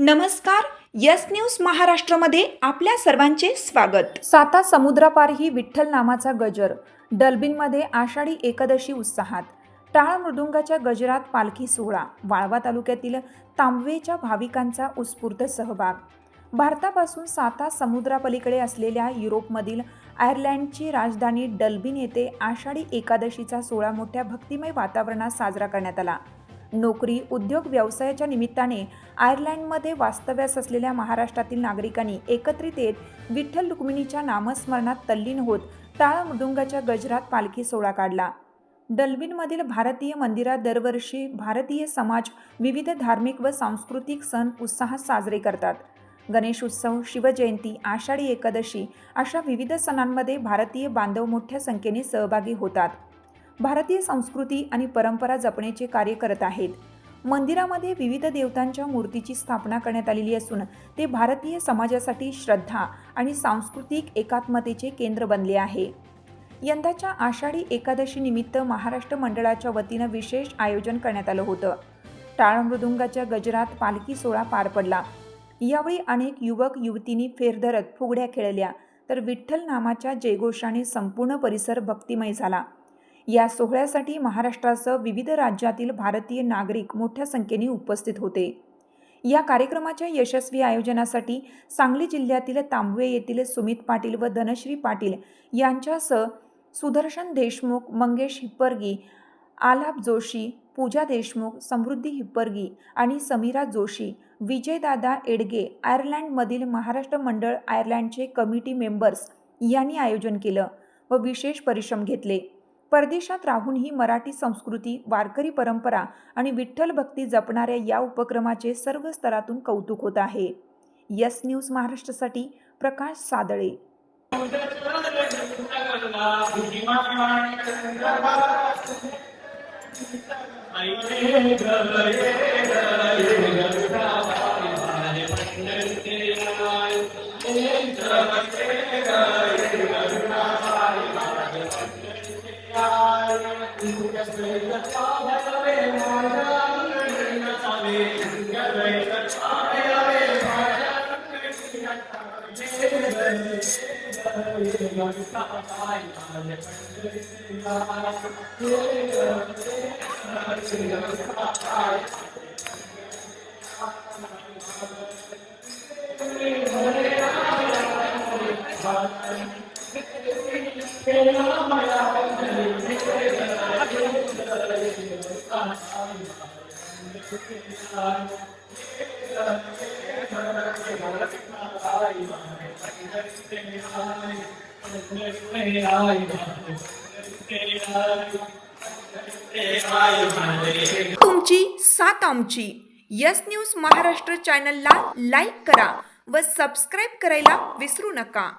नमस्कार. Yes news महाराष्ट्रामध्ये आपल्या सर्वांचे स्वागत. साता समुद्रापारही विठ्ठल नामाचा गजर. डलबिनमध्ये आषाढी एकादशी उत्साहात. टाळ मृदुंगाच्या गजरात पालखी सोहळा. वाळवा तालुक्यातील तांबवेच्या भाविकांचा उत्स्फूर्त सहभाग. भारतापासून साता समुद्रापलीकडे असलेल्या युरोपमधील आयर्लंडची राजधानी डलबिन येथे आषाढी एकादशीचा सोहळा मोठ्या भक्तिमय वातावरणात साजरा करण्यात आला. नोकरी, उद्योग, व्यवसायाच्या निमित्ताने आयर्लंडमध्ये वास्तव्यास असलेल्या महाराष्ट्रातील नागरिकांनी एकत्रित येत विठ्ठल रुक्मिणीच्या नामस्मरणात तल्लीन होत टाळ मृदुंगाच्या गजरात पालखी सोहळा काढला. डलबिनमधील भारतीय मंदिरात दरवर्षी भारतीय समाज विविध धार्मिक व सांस्कृतिक सण उत्साहात साजरे करतात. गणेश उत्सव, शिवजयंती, आषाढी एकादशी अशा विविध सणांमध्ये भारतीय बांधव मोठ्या संख्येने सहभागी होतात. भारतीय संस्कृती आणि परंपरा जपण्याचे कार्य करत आहेत. मंदिरामध्ये विविध देवतांच्या मूर्तीची स्थापना करण्यात आलेली असून ते भारतीय समाजासाठी श्रद्धा आणि सांस्कृतिक एकात्मतेचे केंद्र बनले आहे. यंदाच्या आषाढी एकादशी निमित्त महाराष्ट्र मंडळाच्या वतीनं विशेष आयोजन करण्यात आलं होतं. टाळ मृदुंगाच्या गजरात पालखी सोहळा पार पडला. यावेळी अनेक युवक युवतींनी फेर धरत फुगड्या खेळल्या, तर विठ्ठल नामाच्या जयघोषाने संपूर्ण परिसर भक्तिमय झाला. या सोहळ्यासाठी महाराष्ट्रासह विविध राज्यातील भारतीय नागरिक मोठ्या संख्येने उपस्थित होते. या कार्यक्रमाच्या यशस्वी आयोजनासाठी सांगली जिल्ह्यातील तांबवे येथील सुमित पाटील व धनश्री पाटील यांच्यासह सुदर्शन देशमुख, मंगेश हिप्परगी, आलाप जोशी, पूजा देशमुख, समृद्धी हिप्परगी आणि समीरा जोशी, विजयदादा एडगे, आयर्लंडमधील महाराष्ट्र मंडळ आयर्लंडचे कमिटी मेंबर्स यांनी आयोजन केलं व विशेष परिश्रम घेतले. परदेशात राहूनही मराठी संस्कृती, वारकरी परंपरा आणि विठ्ठल भक्ती जपणाऱ्या या उपक्रमाचे सर्व स्तरातून कौतुक होत आहे. यस न्यूज महाराष्ट्रासाठी प्रकाश सादळे. तुमची साथ आमची. यस न्यूज महाराष्ट्र चॅनलला लाईक करा व सबस्क्राईब करायला विसरू नका.